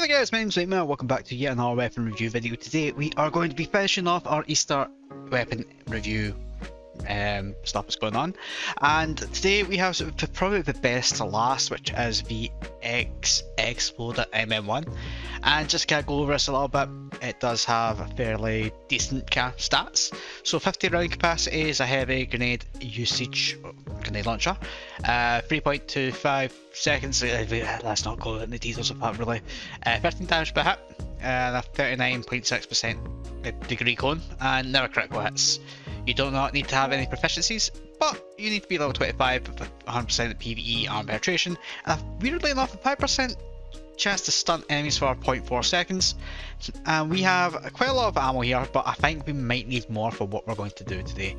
Hi guys, my name's Mightman. Welcome back to yet another weapon review video. Today we are going to be finishing off our Easter weapon review stuff that's going on, and today we have probably the best to last, which is the X-Eggsploder-MM1. And just kind of go over this a little bit, it does have a fairly decent kind of stats. So 50 round capacity is a heavy grenade usage, grenade launcher, 3.25 seconds, let's not go into the details of that really, 15 damage per hit, and a 39.6% degree cone, and never critical hits. You do not need to have any proficiencies, but you need to be level 25 with 100% PvE arm penetration, and weirdly enough, a 5% chance to stun enemies for 0.4 seconds. And we have quite a lot of ammo here, but I think we might need more for what we're going to do today.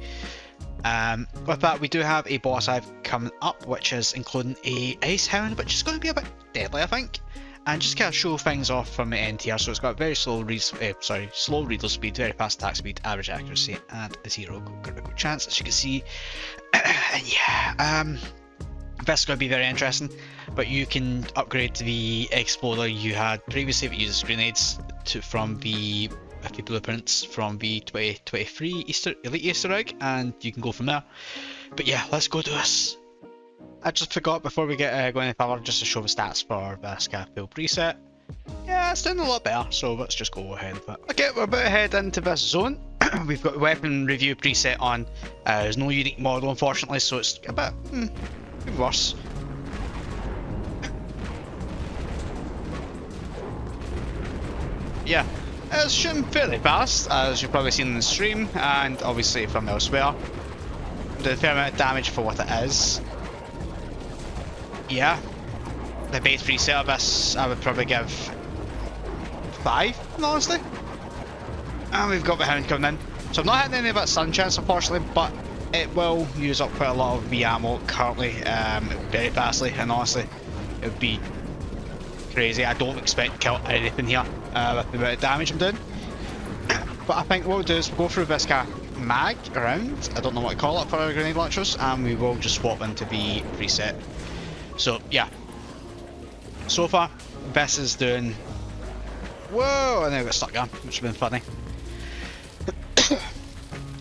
With that, we do have a boss hive coming up, which is including a ice hound, which is going to be a bit deadly, I think. And just kind of show things off from the end here. So it's got very slow reload speed, very fast attack speed, average accuracy, and a 0 critical chance, as you can see. And yeah, this is going to be very interesting, but you can upgrade to the exploder you had previously that uses grenades from the blueprints from the 2023 Elite Easter egg, and you can go from there. But yeah, let's go do this. I just forgot before we get going any further, just to show the stats for this full preset. Yeah, it's doing a lot better, so let's just go ahead with it. Okay, we're about to head into this zone. We've got the weapon review preset on. There's no unique model unfortunately, so it's a bit worse. Yeah, it's shooting fairly fast, as you've probably seen in the stream, and obviously from elsewhere. The fair amount of damage for what it is. Yeah, the base preset of this I would probably give 5, honestly. And we've got the hound coming in, so I'm not hitting any of that stun chance unfortunately, but it will use up quite a lot of the ammo currently, very fastly, and honestly it would be crazy. I don't expect to kill anything here with the amount of damage I'm doing. But I think what we'll do is we'll go through this kind of mag around, I don't know what to call it for our grenade launchers, and we will just swap into the preset. So yeah, so far this is doing, whoa, and then I got stuck on, which has been funny.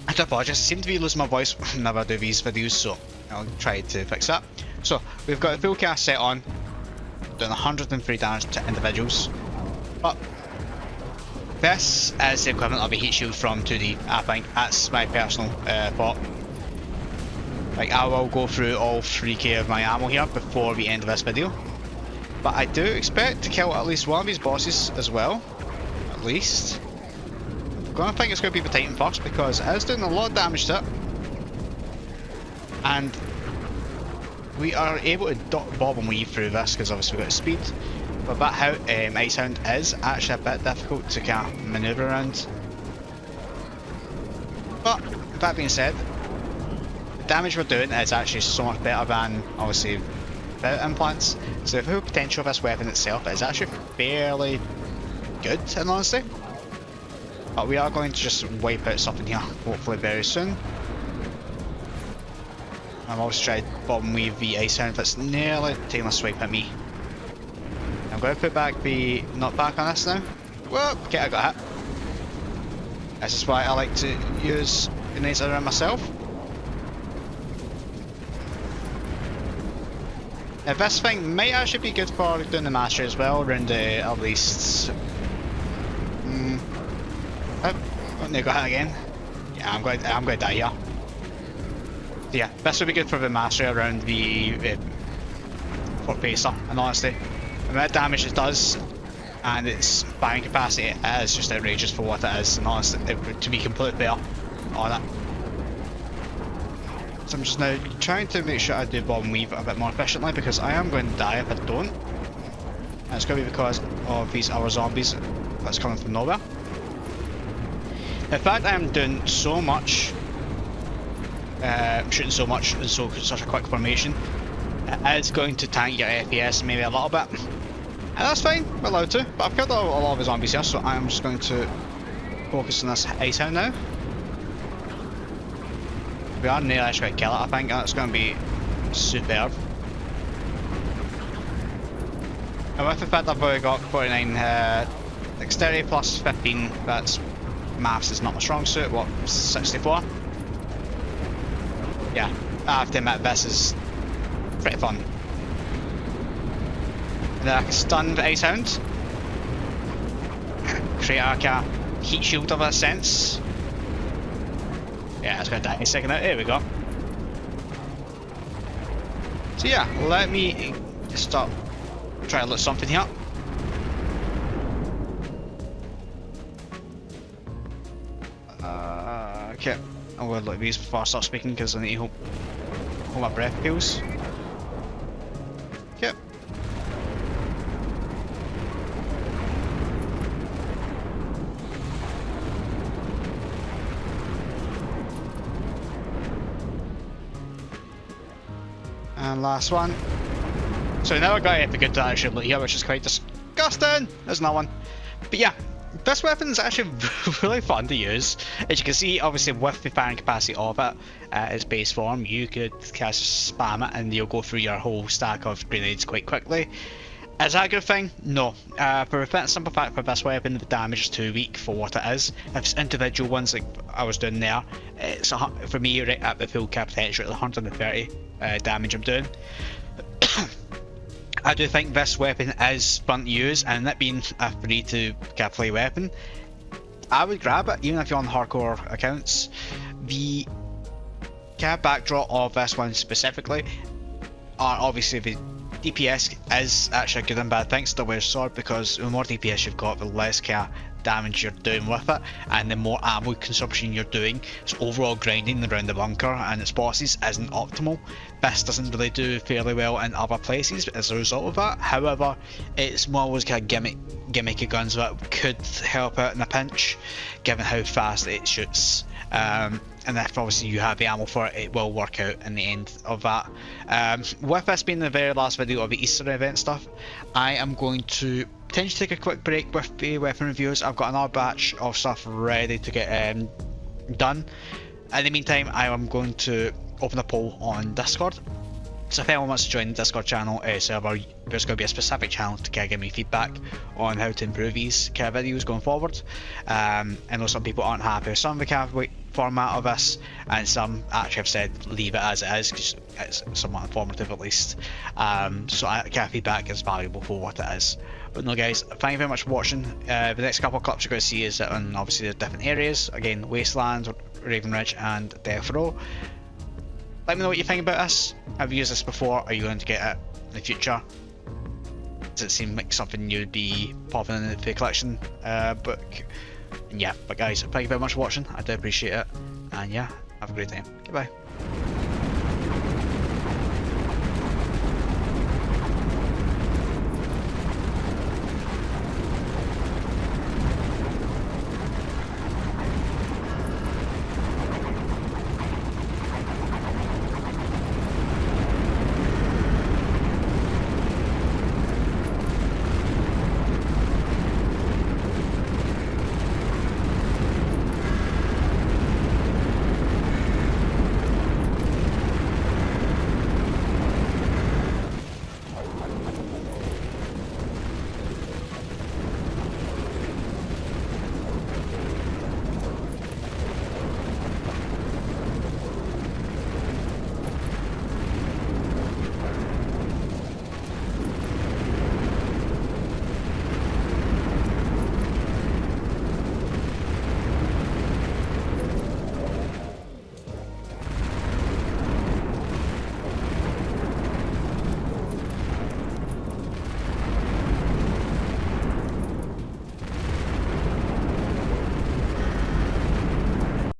I do apologise, I seem to be losing my voice whenever I do these videos, so I'll try to fix that. So we've got the full cast set on, doing 103 damage to individuals, but this is the equivalent of a heat shield from 2D, I think. That's my personal thought. Like, I will go through all 3k of my ammo here before the end of this video, but I do expect to kill at least one of these bosses as well, at least. I'm gonna think it's gonna be the Titan first because it is doing a lot of damage to it, and we are able to bob and weave through this because obviously we've got speed. But that ice hound is actually a bit difficult to kind of manoeuvre around. But that being said, the damage we're doing is actually so much better than obviously without implants. So the full potential of this weapon itself is actually fairly good in honesty. But we are going to just wipe out something here, hopefully very soon. I'm always trying to bob and weave the ice hound that's nearly taking a swipe at me. I'm going to put back the nut back on this now. Whoa, okay, I got hit. This is why I like to use grenades around myself. Now this thing might actually be good for doing the mastery as well, around at least... oh, no, got hit again. Yeah, I'm going to die here. Yeah, this would be good for the mastery around the Fort Pacer, and honestly, the amount of damage it does and its firing capacity is just outrageous for what it is, and honestly, to be completely fair on it. So I'm just now trying to make sure I do bob and weave a bit more efficiently because I am going to die if I don't. And it's going to be because of these other zombies that's coming from nowhere. In fact, I am doing so much, shooting so much in such a quick formation, it is going to tank your FPS maybe a little bit. And that's fine, we're allowed to, but I've killed a lot of the zombies here, so I'm just going to focus on this ice hound now. We are nearly actually going to kill it, I think, and it's going to be superb. And with the fact I've already got 49 dexterity plus 15, that's maths is not my strong suit, what, 64? Yeah, I have to admit this is pretty fun. And then I can stun the Ice Hound. Create like a heat shield of a sense. Yeah, it's gonna die in a second out. There we go. So yeah, let me just start trying to look something here. Okay, I'm gonna look at these before I start speaking because I need to hold my breath feels. Okay. And last one. So now I got a good actually look here, which is quite disgusting. There's another one. But yeah, this weapon is actually really fun to use. As you can see, obviously with the firing capacity of it, its base form, you could kind of spam it and you'll go through your whole stack of grenades quite quickly. Is that a good thing? No. For a simple fact, for this weapon, the damage is too weak for what it is. If it's individual ones like I was doing there, it's for me right at the full cap potential, at 130 damage I'm doing. I do think this weapon is fun to use, and it being a free to play weapon, I would grab it even if you're on hardcore accounts. The backdrop of this one specifically are obviously the DPS is actually a good and bad thing to wear sword, because the more DPS you've got, the less damage you're doing with it, and the more ammo consumption you're doing. So overall grinding around the bunker and its bosses isn't optimal. This doesn't really do fairly well in other places as a result of that. However, it's more always gimmicky guns that could help out in a pinch, given how fast it shoots. And if obviously you have the ammo for it, it will work out in the end of that. With this being the very last video of the Easter event stuff, I am going to potentially take a quick break with the weapon reviews. I've got another batch of stuff ready to get done. In the meantime, I am going to open a poll on Discord. So if anyone wants to join the Discord channel server, there's going to be a specific channel to give me feedback on how to improve these videos going forward. I know some people aren't happy with some of the format of this, and some actually have said leave it as it is because it's somewhat informative at least. So feedback is valuable for what it is. But no guys, thank you very much for watching. The next couple of clips you're going to see is on obviously the different areas. Again, Wasteland, Raven Ridge and Death Row. Let me know what you think about this. Have you used this before? Are you going to get it in the future? Does it seem like something you'd be popping in the collection book? And yeah, but guys, thank you very much for watching. I do appreciate it. And yeah, have a great time. Goodbye.